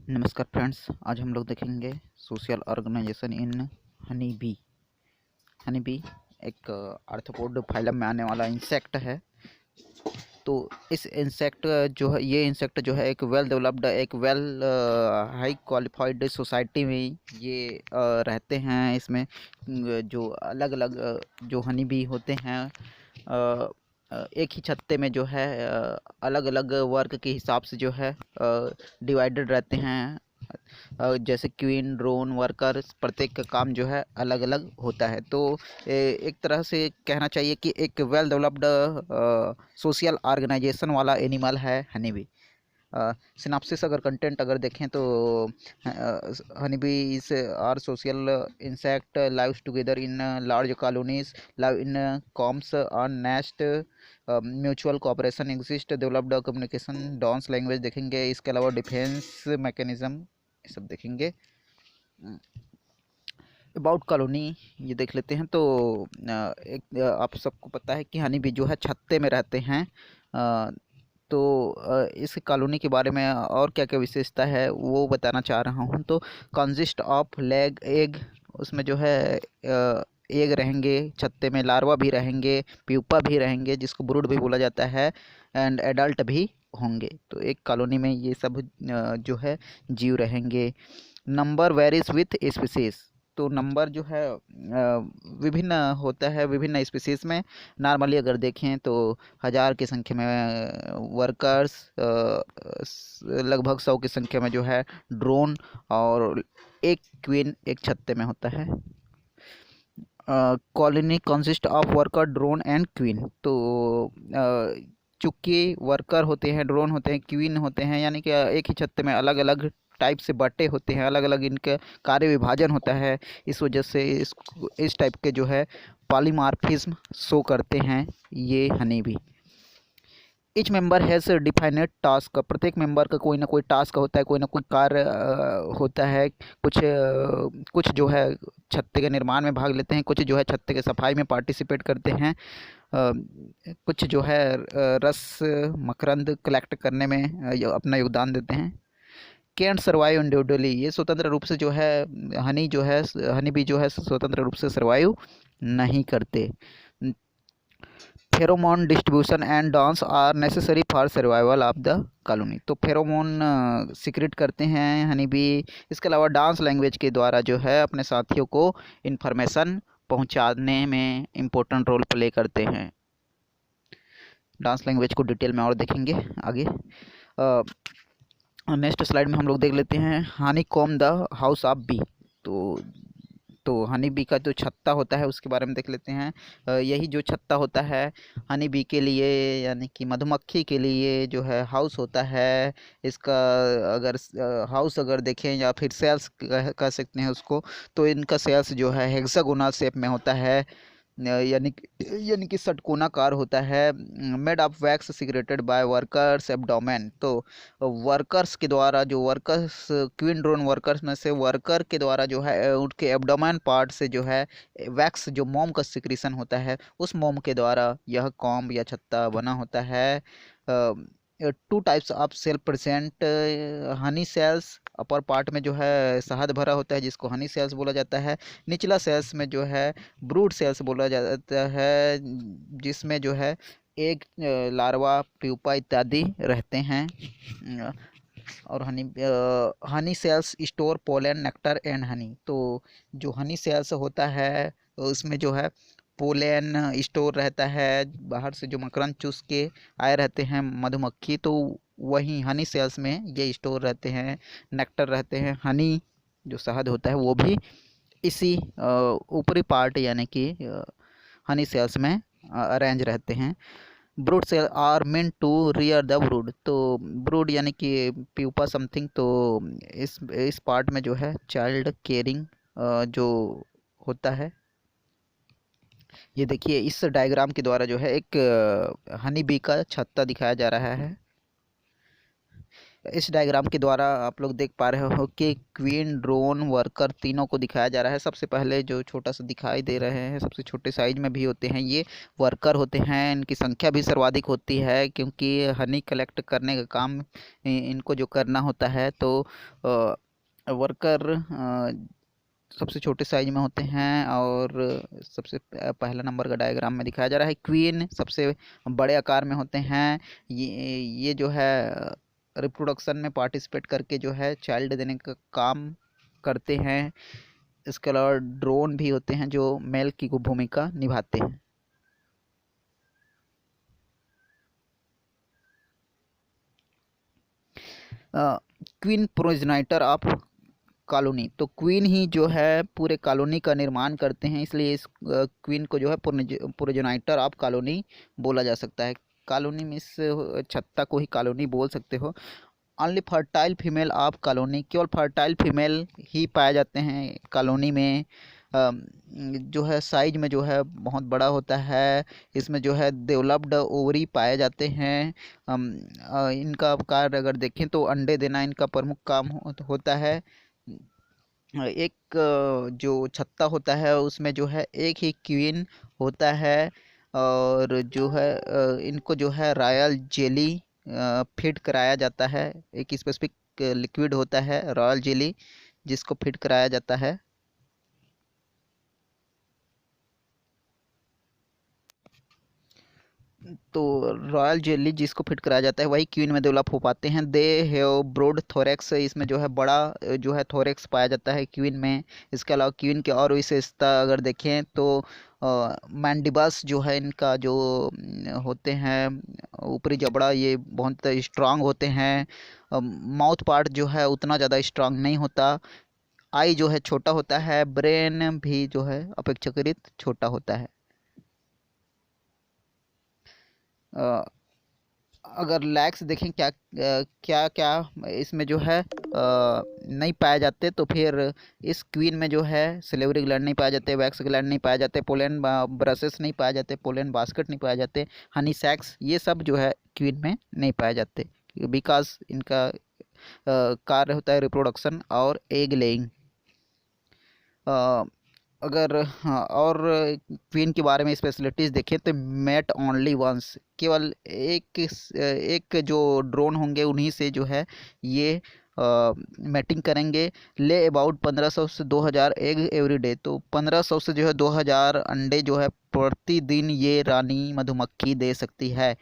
नमस्कार फ्रेंड्स, आज हम लोग देखेंगे सोशल ऑर्गेनाइजेशन इन हनी बी। हनी बी एक आर्थ्रोपोड फाइलम में आने वाला इंसेक्ट है। तो इस इंसेक्ट जो है, ये इंसेक्ट जो है एक वेल डेवलप्ड, एक वेल हाई क्वालिफाइड सोसाइटी में ये रहते हैं। इसमें जो अलग अलग जो हनी बी होते हैं अ, एक ही छत्ते में जो है अलग अलग वर्क के हिसाब से जो है डिवाइडेड रहते हैं। जैसे क्वीन, ड्रोन, वर्कर्स, प्रत्येक का काम जो है अलग अलग होता है। तो एक तरह से कहना चाहिए कि एक वेल डेवलप्ड सोशल ऑर्गेनाइजेशन वाला एनिमल है हनी बी। सिनाप्सिस अगर कंटेंट अगर देखें तो honey bee is are social insect lives together in large colonies, live in combs on nest, mutual cooperation exist, developed communication, dance language देखेंगे। इसके अलावा defence mechanism ये सब देखेंगे। अबाउट कॉलोनी ये देख लेते हैं। तो एक आप सबको पता है कि हनी बी जो है छत्ते में रहते हैं। तो इस कॉलोनी के बारे में और क्या क्या विशेषता है वो बताना चाह रहा हूँ। तो कंसिस्ट ऑफ लेग एग, उसमें जो है एग रहेंगे छत्ते में, लार्वा भी रहेंगे, प्यूपा भी रहेंगे जिसको ब्रूड भी बोला जाता है, एंड एडल्ट भी होंगे। तो एक कॉलोनी में ये सब जो है जीव रहेंगे। नंबर वेरीज विथ स्पीसीज, तो नंबर जो है विभिन्न होता है विभिन्न स्पीसीज में। नॉर्मली अगर देखें तो 1000 की संख्या में वर्कर्स, लगभग 100 की संख्या में जो है ड्रोन, और एक क्वीन एक छत्ते में होता है। Colony consist of worker, drone and queen. तो चूंकि वर्कर होते हैं, ड्रोन होते हैं, क्वीन होते हैं, यानी कि एक ही छत्ते में अलग अलग टाइप से बटे होते हैं, अलग अलग इनका कार्य विभाजन होता है। इस वजह से इस टाइप के जो है पॉलीमॉर्फिज्म शो करते हैं ये हनी भी। Each member has defined task, प्रत्येक मेंबर का कोई ना कोई टास्क होता है, कोई ना कोई कार्य होता है। कुछ जो है छत्ते के निर्माण में भाग लेते हैं, कुछ जो है छत्ते के सफाई में पार्टिसिपेट करते हैं, कुछ जो है रस मकरंद कलेक्ट करने में अपना योगदान देते हैं। कैंट सर्वाइव इंडिविजुअली, ये स्वतंत्र रूप से जो है हनी बी जो है स्वतंत्र रूप से सर्वाइव नहीं करते। Pheromone distribution and dance are necessary for survival of the colony, तो फेरोमोन सीक्रेट करते हैं हनी बी। इसके अलावा डांस लैंग्वेज के द्वारा जो है अपने साथियों को इन्फॉर्मेशन पहुंचाने में इम्पोर्टेंट रोल प्ले करते हैं। डांस लैंग्वेज को डिटेल में और देखेंगे आगे। नेक्स्ट स्लाइड में हम लोग देख लेते हैं honey comb the house of bee. तो हनी बी का जो छत्ता होता है उसके बारे में देख लेते हैं। यही जो छत्ता होता है हनी बी के लिए, यानी कि मधुमक्खी के लिए जो है हाउस होता है। इसका अगर हाउस अगर देखें या फिर सेल्स कह सकते हैं उसको, तो इनका सेल्स जो है हेक्सागोनल शेप में होता है, यानी कि षटकोणाकार होता है। Made of wax secreted by workers abdomen, तो वर्कर्स के द्वारा, जो वर्कर्स क्वीन ड्रोन वर्कर्स में से वर्कर के द्वारा जो है उनके एब्डोमेन पार्ट से जो है वैक्स, जो मोम का सिक्रीशन होता है, उस मोम के द्वारा यह कॉम्ब या छत्ता बना होता है। Two types of cell present, honey cells, upper part में जो है शहद भरा होता है जिसको हनी सेल्स बोला जाता है। निचला सेल्स में जो है ब्रूड सेल्स बोला जाता है, जिसमें जो है एक लार्वा, प्यूपा इत्यादि रहते हैं। अ, और honey cells store pollen, nectar and honey, तो जो हनी सेल्स होता है उसमें जो है पोलन स्टोर रहता है, बाहर से जो मकरंद चूस के आए रहते हैं मधुमक्खी, तो वहीं हनी सेल्स में ये स्टोर रहते हैं। नेक्टर रहते हैं, हनी जो शहद होता है वो भी इसी ऊपरी पार्ट यानी कि हनी सेल्स में अरेंज रहते हैं। Brood cell are meant to rear the brood, तो ब्रूड यानी कि प्यूपा समथिंग, तो इस पार्ट में जो है चाइल्ड केयरिंग जो होता है। ये देखिए इस डायग्राम के द्वारा जो है एक हनी बी का छत्ता दिखाया जा रहा है। इस डायग्राम के द्वारा आप लोग देख पा रहे हो कि क्वीन, ड्रोन, वर्कर तीनों को दिखाया जा रहा है। सबसे पहले जो छोटा सा दिखाई दे रहे हैं, सबसे छोटे साइज में भी होते हैं, ये वर्कर होते हैं। इनकी संख्या भी सर्वाधिक होती है क्योंकि हनी कलेक्ट करने का काम इनको जो करना होता है। तो वर्कर सबसे छोटे साइज में होते हैं और सबसे पहला नंबर का डायग्राम में दिखाया जा रहा है। क्वीन सबसे बड़े आकार में होते हैं। ये जो है रिप्रोडक्शन में पार्टिसिपेट करके जो है चाइल्ड देने का काम करते हैं। इसके अलावा ड्रोन भी होते हैं जो मेल की भूमिका निभाते हैं। क्वीन प्रोजेनाइटर ऑफ कॉलोनी, तो क्वीन ही जो है पूरे कॉलोनी का निर्माण करते हैं, इसलिए इस क्वीन को जो है प्रोजेनाइटर ऑफ कॉलोनी बोला जा सकता है। कॉलोनी में इस छत्ता को ही कॉलोनी बोल सकते हो। Only fertile female of colony, केवल फर्टाइल फीमेल ही पाए जाते हैं कॉलोनी में। जो है साइज में जो है बहुत बड़ा होता है। इसमें जो है डेवलप्ड ओवरी पाए जाते हैं। इनका कार्य अगर देखें तो अंडे देना इनका प्रमुख काम होता है। एक जो छत्ता होता है उसमें जो है एक ही क्वीन होता है और जो है इनको जो है रॉयल जेली फीड कराया जाता है। एक स्पेसिफिक लिक्विड होता है रॉयल जेली जिसको फीड कराया जाता है। तो रॉयल जेली जिसको फिट कराया जाता है वही क्वीन में डेवलप हो पाते हैं। दे हैव ब्रॉड थोरेक्स, इसमें जो है बड़ा जो है थोरेक्स पाया जाता है क्वीन में। इसके अलावा क्वीन की और विशेषता अगर देखें तो मैंडिबस जो है इनका जो होते हैं ऊपरी जबड़ा, ये बहुत स्ट्रांग होते हैं। माउथ पार्ट जो है उतना ज़्यादा स्ट्रांग नहीं होता। आई जो है छोटा होता है। ब्रेन भी जो है अपेक्षाकृत छोटा होता है। अगर लैग्स देखें क्या क्या क्या इसमें जो है नहीं पाए जाते, तो फिर इस क्वीन में जो है सिलेवरी ग्लैंड नहीं पाए जाते, वैक्स ग्लैंड नहीं पाए जाते, पोलन ब्रशेस नहीं पाए जाते, पोलन बास्केट नहीं पाए जाते, हनी सैक्स ये सब जो है क्वीन में नहीं पाए जाते बिकॉज इनका कार्य होता है रिप्रोडक्शन और एग लेइंग। अगर हाँ, और क्वीन के बारे में स्पेशलिटीज़ देखें तो मेट ओनली वंस, केवल एक जो ड्रोन होंगे उन्हीं से जो है ये मैटिंग करेंगे। ले अबाउट 1500 से 2000 एग एवरी डे, तो 1500 से जो है 2000 अंडे जो है प्रतिदिन ये रानी मधुमक्खी दे सकती है।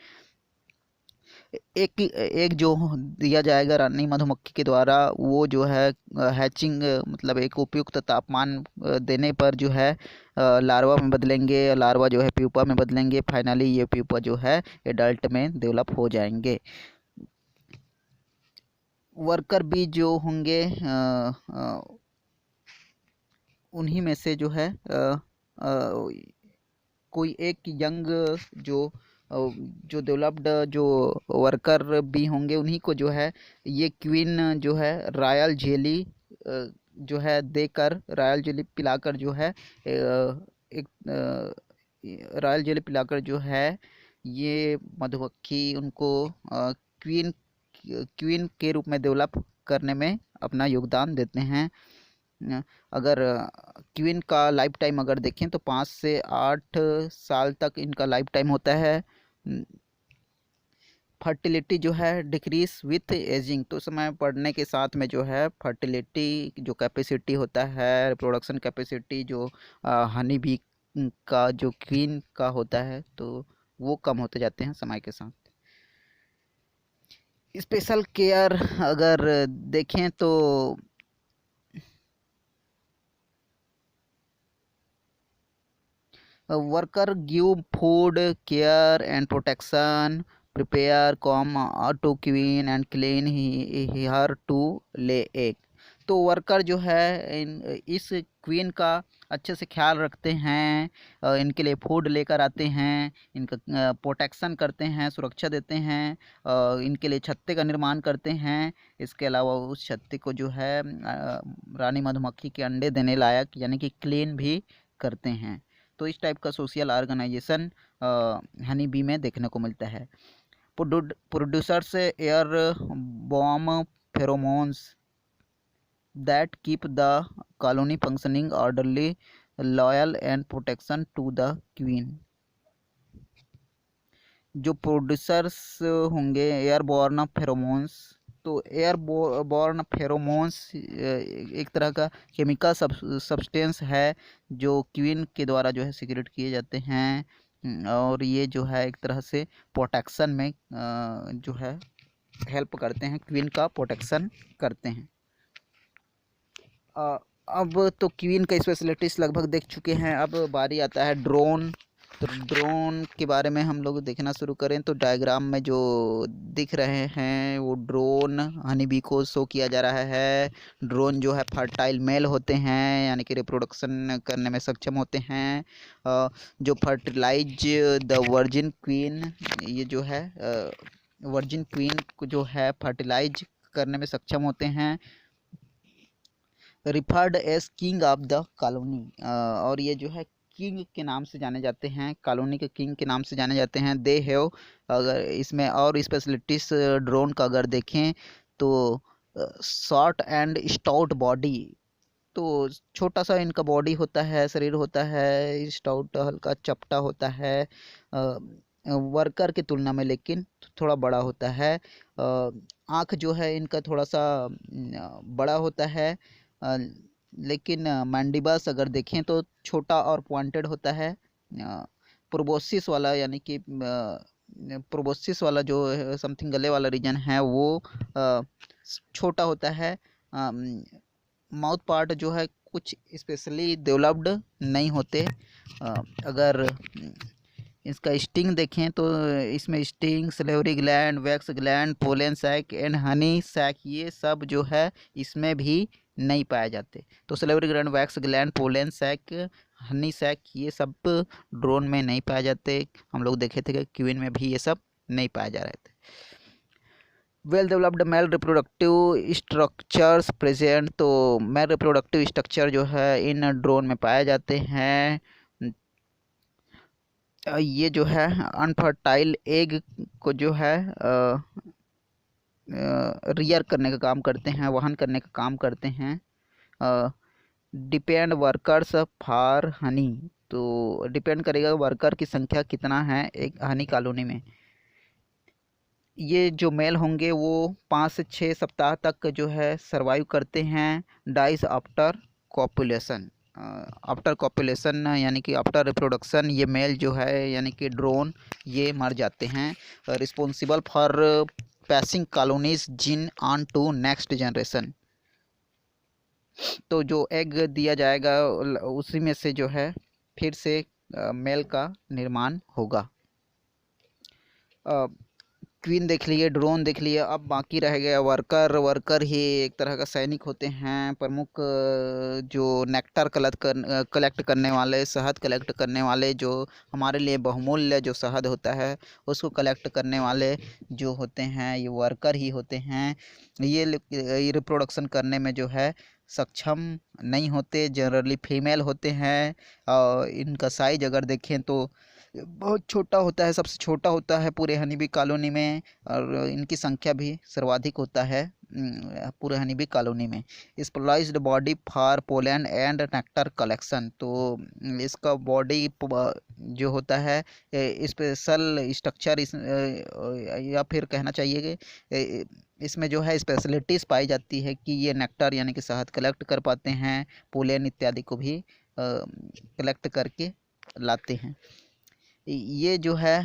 एक एक जो दिया जाएगा रानी मधुमक्खी के द्वारा वो जो है हैचिंग मतलब एक उपयुक्त तापमान देने पर जो है लार्वा में बदलेंगे, लार्वा जो है प्यूपा में बदलेंगे, फाइनली ये प्यूपा जो है एडल्ट में डेवलप हो जाएंगे। वर्कर भी जो होंगे उन्हीं में से जो है कोई एक यंग जो जो डेवलप्ड जो वर्कर भी होंगे उन्हीं को जो है ये क्वीन जो है रॉयल जेली जो है देकर, रॉयल जेली पिलाकर जो है एक रॉयल जेली पिलाकर जो है ये मधुमक्खी उनको क्वीन क्वीन के रूप में डेवलप करने में अपना योगदान देते हैं। अगर क्वीन का लाइफ टाइम अगर देखें तो 5 से 8 साल तक इनका लाइफ टाइम होता है। फर्टिलिटी जो है डिक्रीज विथ एजिंग, तो समय बढ़ने के साथ में जो है फर्टिलिटी जो कैपेसिटी होता है, रिप्रोडक्शन कैपेसिटी जो हनी बी का जो क्वीन का होता है तो वो कम होते जाते हैं समय के साथ। स्पेशल केयर अगर देखें तो worker give food care and protection, prepare comb to queen and clean here to lay egg, तो वर्कर जो है इस क्वीन का अच्छे से ख्याल रखते हैं, इनके लिए फूड लेकर आते हैं, इनका प्रोटेक्शन करते हैं, सुरक्षा देते हैं, इनके लिए छत्ते का निर्माण करते हैं। इसके अलावा उस छत्ते को जो है रानी मधुमक्खी के अंडे देने लायक यानी कि क्लीन भी करते हैं। तो इस टाइप का सोशल ऑर्गेनाइजेशन हनी बी में देखने को मिलता है। Producers air bomb pheromones that keep the colony functioning orderly, loyal and protection to the queen. जो प्रोड्यूसर्स होंगे एयरबॉर्न फेरोमोन्स, तो एयरबॉर्न फेरोमोन्स एक तरह का केमिकल सब्सटेंस है जो क्वीन के द्वारा जो है सिक्रेट किए जाते हैं, और ये जो है एक तरह से प्रोटेक्शन में जो है हेल्प करते हैं, क्वीन का प्रोटेक्शन करते हैं। अब तो क्वीन का स्पेशलिटीज़ लगभग देख चुके हैं, अब बारी आता है ड्रोन। तो ड्रोन के बारे में हम लोग देखना शुरू करें तो डायग्राम में जो दिख रहे हैं वो ड्रोन हनी बी को शो किया जा रहा है। ड्रोन जो है फर्टाइल मेल होते हैं, यानी कि रिप्रोडक्शन करने में सक्षम होते हैं। जो फर्टिलाइज द वर्जिन क्वीन, ये जो है वर्जिन क्वीन को जो है फर्टिलाइज करने में सक्षम होते हैं। Referred as king of the colony, और ये जो है किंग के नाम से जाने जाते हैं, कॉलोनी के किंग के नाम से जाने जाते हैं। दे हैव, अगर इसमें और स्पेशलिटीज ड्रोन का अगर देखें तो शॉर्ट एंड स्टाउट बॉडी, तो छोटा सा इनका बॉडी होता है, शरीर होता है, स्टाउट हल्का चपटा होता है वर्कर की तुलना में, लेकिन थोड़ा बड़ा होता है। आँख जो है इनका थोड़ा सा बड़ा होता है, लेकिन मैंडिबल्स अगर देखें तो छोटा और पॉइंटेड होता है। प्रोबोसिस वाला, यानी कि प्रोबोसिस वाला जो समथिंग गले वाला रीजन है वो छोटा होता है। माउथ पार्ट जो है कुछ स्पेशली डेवलप्ड नहीं होते। अगर इसका स्टिंग देखें तो इसमें sting, salivary gland, wax gland, pollen sac and honey sac, ये सब जो है इसमें भी नहीं पाए जाते। तो salivary gland, wax gland, pollen sac, honey sac, ये सब ड्रोन में नहीं पाए जाते। हम लोग देखे थे कि क्वीन में भी ये सब नहीं पाए जा रहे थे। Well developed male reproductive structures present, तो मेल रिप्रोडक्टिव स्ट्रक्चर जो है इन ड्रोन में पाए जाते हैं। ये जो है अनफर्टाइल एग को जो है रियर करने का काम करते हैं, वहन करने का काम करते हैं। डिपेंड वर्कर्स फॉर हनी, तो डिपेंड करेगा वर्कर की संख्या कितना है एक हनी कॉलोनी में। ये जो मेल होंगे वो 5 से 6 सप्ताह तक जो है सरवाइव करते हैं। Dice after copulation, after copulation यानी कि आफ्टर रिप्रोडक्शन ये मेल जो है यानी कि ड्रोन ये मर जाते हैं। Responsible for passing colonies gene on to next generation, तो जो एग दिया जाएगा उसी में से जो है फिर से मेल का निर्माण होगा। क्वीन देख लिए, ड्रोन देख लिए, अब बाकी रह गया वर्कर। वर्कर ही एक तरह का सैनिक होते हैं, प्रमुख जो नेक्टर कलेक्ट करने वाले, शहद कलेक्ट करने वाले, जो हमारे लिए बहुमूल्य जो शहद होता है उसको कलेक्ट करने वाले जो होते हैं ये वर्कर ही होते हैं। ये रिप्रोडक्शन करने में जो है सक्षम नहीं होते, जनरली फीमेल होते हैं। और इनका साइज अगर देखें तो बहुत छोटा होता है, सबसे छोटा होता है पूरे हनीबी कॉलोनी में, और इनकी संख्या भी सर्वाधिक होता है पूरे हनीबी कॉलोनी में। Specialised body for pollen and nectar collection, तो इसका बॉडी जो होता है स्पेशल स्ट्रक्चर या फिर कहना चाहिए कि इसमें जो है स्पेशलिटीज़ पाई जाती है कि ये नेक्टर यानी कि शहद कलेक्ट कर पाते हैं, पोलन इत्यादि को भी कलेक्ट करके लाते हैं। ये जो है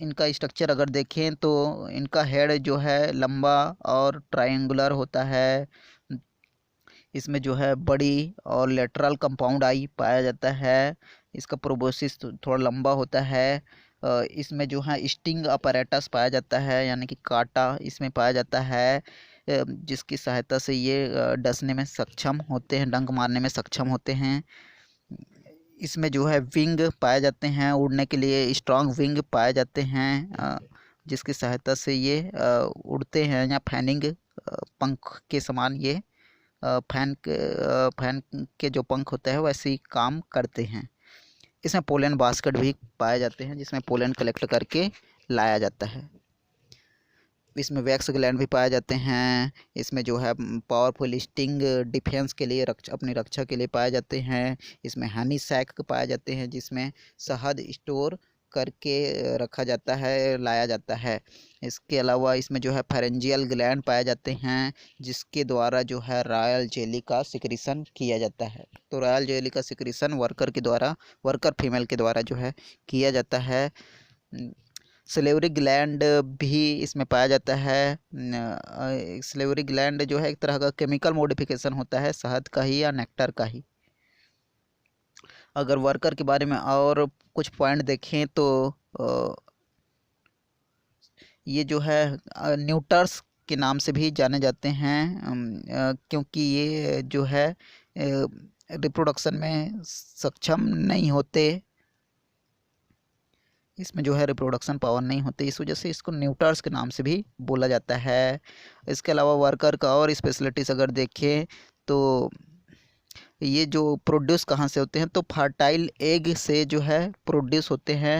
इनका स्ट्रक्चर अगर देखें तो इनका हेड जो है लंबा और ट्रायंगुलर होता है। इसमें जो है बड़ी और लेटरल कंपाउंड आई पाया जाता है। इसका प्रोबोसिस थोड़ा लंबा होता है। इसमें जो है स्टिंग अपैरेटस पाया जाता है, यानी कि कांटा इसमें पाया जाता है, जिसकी सहायता से ये डसने में सक्षम होते हैं, डंक मारने में सक्षम होते हैं। इसमें जो है विंग पाए जाते हैं, उड़ने के लिए स्ट्रॉन्ग विंग पाए जाते हैं, जिसकी सहायता से ये उड़ते हैं, या फैनिंग पंख के समान ये फैन के जो पंख होते हैं वैसे ही काम करते हैं। इसमें पोलन बास्केट भी पाए जाते हैं जिसमें पोलन कलेक्ट करके लाया जाता है। इसमें वैक्स ग्लैंड भी पाए जाते हैं। इसमें जो है पावरफुल स्टिंग डिफेंस के लिए अपनी रक्षा के लिए पाए जाते हैं। इसमें हनी सैक पाए जाते हैं जिसमें शहद स्टोर करके रखा जाता है, लाया जाता है। इसके अलावा इसमें जो है फेरेंजियल ग्लैंड पाए जाते हैं जिसके द्वारा जो है रॉयल जेली का सिक्रीशन किया जाता है। तो रॉयल जेली का सिक्रीशन वर्कर फीमेल के द्वारा जो है किया जाता है। सलेवरी ग्लैंड भी इसमें पाया जाता है। सलेवरी ग्लैंड जो है एक तरह का केमिकल मॉडिफिकेशन होता है शहद का ही या नेक्टर का ही। अगर वर्कर के बारे में और कुछ पॉइंट देखें तो ये जो है न्यूटर्स के नाम से भी जाने जाते हैं, क्योंकि ये जो है रिप्रोडक्शन में सक्षम नहीं होते। इसमें जो है रिप्रोडक्शन पावर नहीं होती, इस वजह से इसको न्यूटर्स के नाम से भी बोला जाता है। इसके अलावा वर्कर का और स्पेशलिटीज़ अगर देखें तो ये जो प्रोड्यूस कहाँ से होते हैं तो फर्टाइल एग से जो है प्रोड्यूस होते हैं।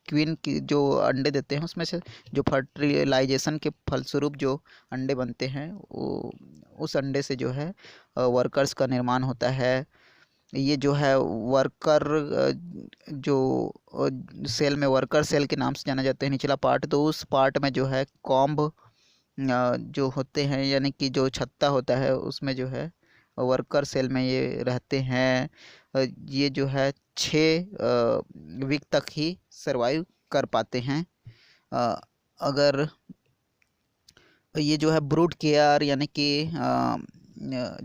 क्वीन की जो अंडे देते हैं उसमें से जो फर्टिलाइजेशन के फलस्वरूप जो अंडे बनते हैं वो उस अंडे से जो है वर्कर्स का निर्माण होता है। ये जो है वर्कर जो सेल में वर्कर सेल के नाम से जाना जाते हैं निचला पार्ट, तो उस पार्ट में जो है कॉम्ब जो होते हैं यानी कि जो छत्ता होता है उसमें जो है वर्कर सेल में ये रहते हैं। ये जो है 6 वीक तक ही सरवाइव कर पाते हैं। अगर ये जो है ब्रूड केयर यानी कि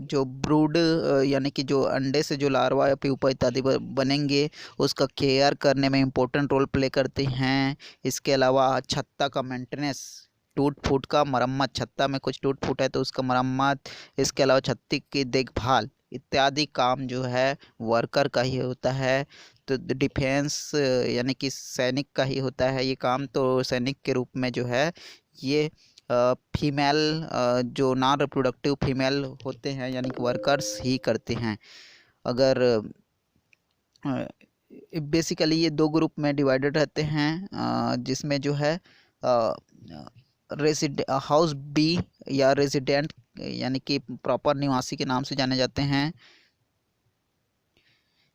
जो ब्रूड यानी कि जो अंडे से जो लार्वा या प्यूपा इत्यादि बनेंगे उसका केयर करने में इम्पोर्टेंट रोल प्ले करते हैं। इसके अलावा छत्ता का मेंटेनेंस, टूट फूट का मरम्मत, छत्ता में कुछ टूट फूट है तो उसका मरम्मत, इसके अलावा छत्ती की देखभाल इत्यादि काम जो है वर्कर का ही होता है। तो डिफेंस यानी कि सैनिक का ही होता है ये काम। तो सैनिक के रूप में जो है ये फीमेल जो नॉन रिप्रोडक्टिव फीमेल होते हैं यानी कि वर्कर्स ही करते हैं। अगर बेसिकली ये 2 ग्रुप में डिवाइडेड रहते हैं, जिसमें जो है हाउस बी या रेजिडेंट यानी कि प्रॉपर निवासी के नाम से जाने जाते हैं।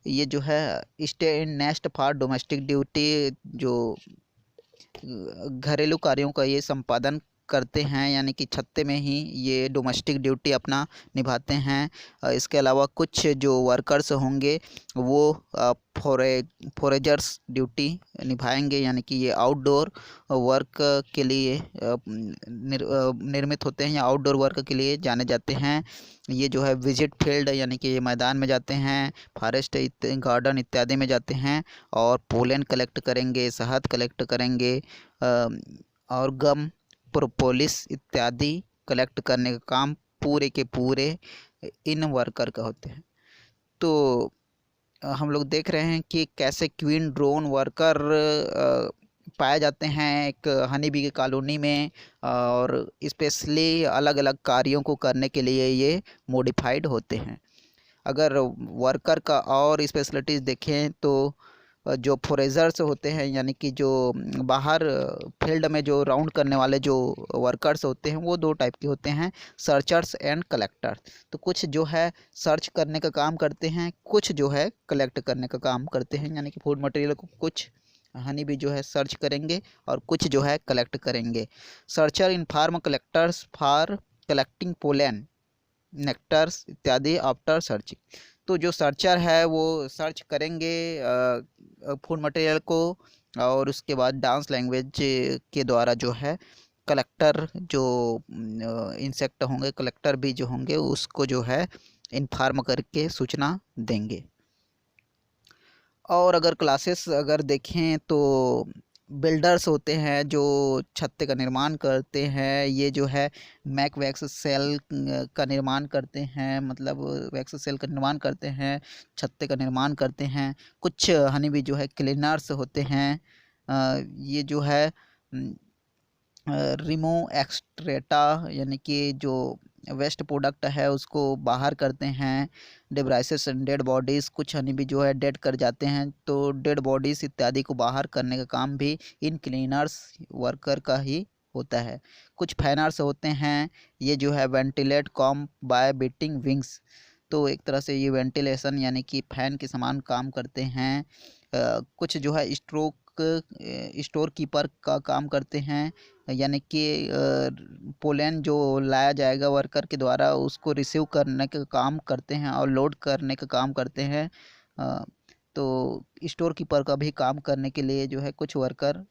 ये जो है stay in nest for domestic duty, जो घरेलू कार्यों का ये संपादन करते हैं यानी कि छत्ते में ही ये डोमेस्टिक ड्यूटी अपना निभाते हैं। इसके अलावा कुछ जो वर्कर्स होंगे वो फॉरेजर्स ड्यूटी निभाएंगे यानी कि ये आउटडोर वर्क के लिए निर्मित होते हैं या आउटडोर वर्क के लिए जाने जाते हैं। ये जो है विजिट फील्ड यानी कि ये मैदान में जाते हैं, फॉरेस्ट गार्डन इत्यादि में जाते हैं और पोलन कलेक्ट करेंगे, शहद कलेक्ट करेंगे और गम, प्रोपोलिस इत्यादि कलेक्ट करने का काम पूरे के पूरे इन वर्कर का होते हैं। तो हम लोग देख रहे हैं कि कैसे क्वीन ड्रोन वर्कर पाए जाते हैं एक हनी बी की कॉलोनी में, और स्पेशली अलग अलग कार्यों को करने के लिए ये मॉडिफाइड होते हैं। अगर वर्कर का और स्पेशलिटीज़ देखें तो जो फोरेजर्स होते हैं यानी कि जो बाहर फील्ड में जो राउंड करने वाले जो वर्कर्स होते हैं वो 2 टाइप के होते हैं, सर्चर्स एंड कलेक्टर्स। तो कुछ जो है सर्च करने का काम करते हैं, कुछ जो है कलेक्ट करने का काम करते हैं यानी कि फूड मटेरियल को कुछ हनी भी जो है सर्च करेंगे और कुछ जो है कलेक्ट करेंगे। Searcher inform collectors for collecting pollen, nectars इत्यादि आफ्टर सर्चिंग। तो जो सर्चर है वो सर्च करेंगे फूड मटेरियल को और उसके बाद डांस लैंग्वेज के द्वारा जो है कलेक्टर जो इंसेक्ट होंगे, कलेक्टर भी जो होंगे उसको जो है इन्फॉर्म करके सूचना देंगे। और अगर क्लासेस अगर देखें तो बिल्डर्स होते हैं जो छत्ते का निर्माण करते हैं, ये जो है मैक वैक्स सेल का निर्माण करते हैं, मतलब वैक्स सेल का निर्माण करते हैं, छत्ते का निर्माण करते हैं। कुछ हनी बी जो है क्लीनर्स होते हैं, ये जो है रिमो एक्सट्रेटा यानी कि जो वेस्ट प्रोडक्ट है उसको बाहर करते हैं। डिब्राइसिस एंड डेड बॉडीज़, कुछ हनी भी जो है डेड कर जाते हैं, तो डेड बॉडीज़ इत्यादि को बाहर करने का काम भी इन क्लीनर्स वर्कर का ही होता है। कुछ फैनर्स होते हैं, ये जो है ventilate com bye beating wings, तो एक तरह से ये वेंटिलेशन यानी कि फैन के समान काम करते हैं। कुछ जो है स्टोर कीपर का काम करते हैं, यानी कि पोलैंड जो लाया जाएगा वर्कर के द्वारा उसको रिसीव करने का काम करते हैं और लोड करने का काम करते हैं। अ, तो स्टोर कीपर का भी काम करने के लिए जो है कुछ वर्कर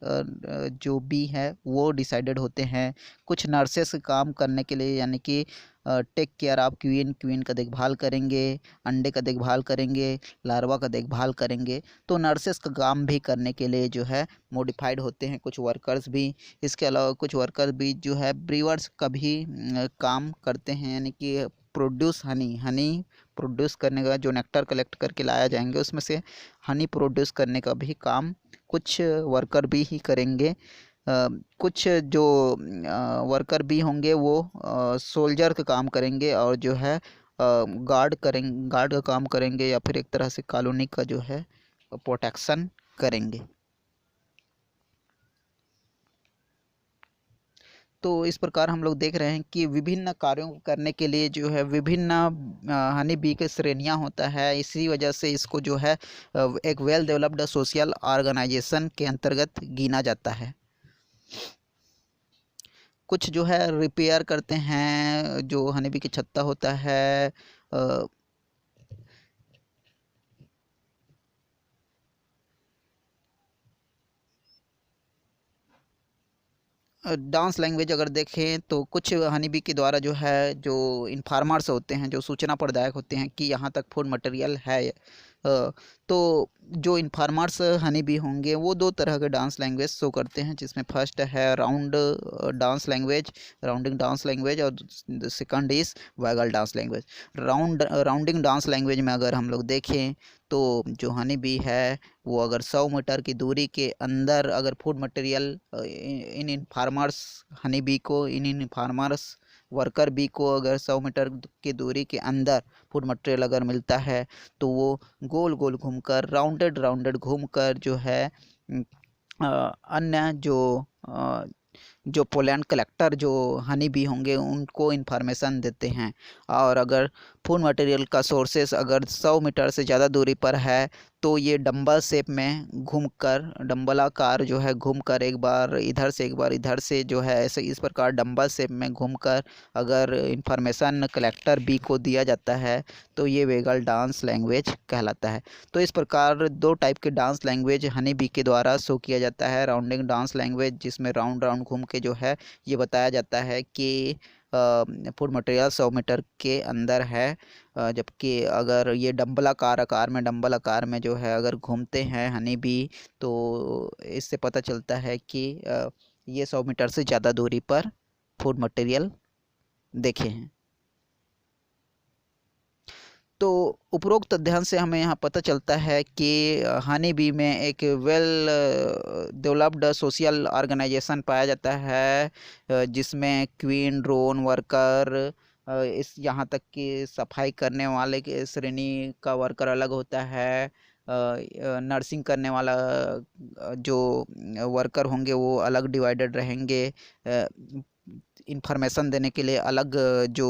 जो भी है वो डिसाइडेड होते हैं। कुछ नर्सेस काम करने के लिए, यानी कि टेक केयर ऑफ क्वीन का देखभाल करेंगे, अंडे का देखभाल करेंगे, लार्वा का देखभाल करेंगे। तो नर्सेस का काम भी करने के लिए जो है मॉडिफाइड होते हैं कुछ वर्कर्स भी। इसके अलावा कुछ वर्कर भी जो है ब्रीवर्स का भी काम करते हैं, यानी कि प्रोड्यूस हनी प्रोड्यूस करने का, जो नेक्टर कलेक्ट करके लाया जाएंगे उसमें से हनी प्रोड्यूस करने का भी काम कुछ वर्कर भी ही करेंगे। कुछ जो वर्कर भी होंगे वो सोल्जर का काम करेंगे और जो है गार्ड का काम करेंगे, या फिर एक तरह से कॉलोनी का जो है प्रोटेक्शन करेंगे। तो इस प्रकार हम लोग देख रहे हैं कि विभिन्न कार्यों को करने के लिए जो है विभिन्न हनी बी के श्रेणियां होता है। इसी वजह से इसको जो है एक वेल डेवलप्ड सोशल ऑर्गेनाइजेशन के अंतर्गत गिना जाता है। कुछ जो है रिपेयर करते हैं जो हनी बी की छत्ता होता है। डांस लैंग्वेज अगर देखें तो कुछ हनी बी के द्वारा जो है जो इन्फार्मर्स होते हैं, जो सूचना प्रदायक होते हैं कि यहाँ तक फूड मटेरियल है, तो जो इन्फार्मर्स हनी बी होंगे वो दो तरह के डांस लैंग्वेज शो करते हैं, जिसमें फर्स्ट है राउंडिंग डांस लैंग्वेज, और second is vagal dance language. Rounding dance language में अगर हम लोग देखें तो जो हनी बी है वो अगर 100 मीटर की दूरी के अंदर अगर food material in farmers worker bee को अगर 100 मीटर की दूरी के अंदर फूड मटेरियल अगर मिलता है तो वो गोल गोल घूमकर राउंडेड घूमकर जो है अन्य जो पोलैंड कलेक्टर जो हनी बी होंगे उनको इन्फॉर्मेशन देते हैं। और अगर फूड मटेरियल का सोर्सेस अगर 100 मीटर से ज़्यादा दूरी पर है तो ये डंबल शेप में घूमकर, डंबलाकार जो है घूमकर एक बार इधर से एक बार इधर से जो है ऐसे इस प्रकार डंबल शेप में घूमकर अगर इन्फॉर्मेशन कलेक्टर बी को दिया जाता है तो ये वेगल डांस लैंग्वेज कहलाता है। तो इस प्रकार दो टाइप के डांस लैंग्वेज हनी बी के द्वारा शो किया जाता है। राउंडिंग डांस लैंग्वेज जिसमें राउंड राउंड घूम के जो है ये बताया जाता है कि फूड मटेरियल 100 मीटर के अंदर है, जबकि अगर ये डंबल आकार में जो है अगर घूमते हैं हनी बी तो इससे पता चलता है कि ये 100 मीटर से ज़्यादा दूरी पर फूड मटेरियल देखे हैं। तो उपरोक्त अध्ययन से हमें यहाँ पता चलता है कि हनी बी में एक वेल डेवलप्ड सोशल ऑर्गेनाइजेशन पाया जाता है, जिसमें क्वीन, ड्रोन वर्कर, इस यहाँ तक कि सफाई करने वाले के श्रेणी का वर्कर अलग होता है। नर्सिंग करने वाला जो वर्कर होंगे वो अलग डिवाइडेड रहेंगे। इंफॉर्मेशन देने के लिए अलग जो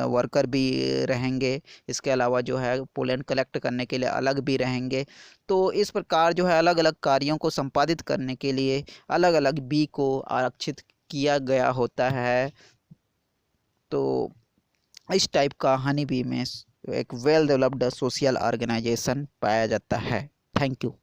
वर्कर भी रहेंगे। इसके अलावा जो है पोलन कलेक्ट करने के लिए अलग भी रहेंगे। तो इस प्रकार जो है अलग अलग कार्यों को संपादित करने के लिए अलग अलग बी को आरक्षित किया गया होता है। तो इस टाइप का हनी बी में एक वेल डेवलप्ड सोशल ऑर्गेनाइजेशन पाया जाता है। Thank you.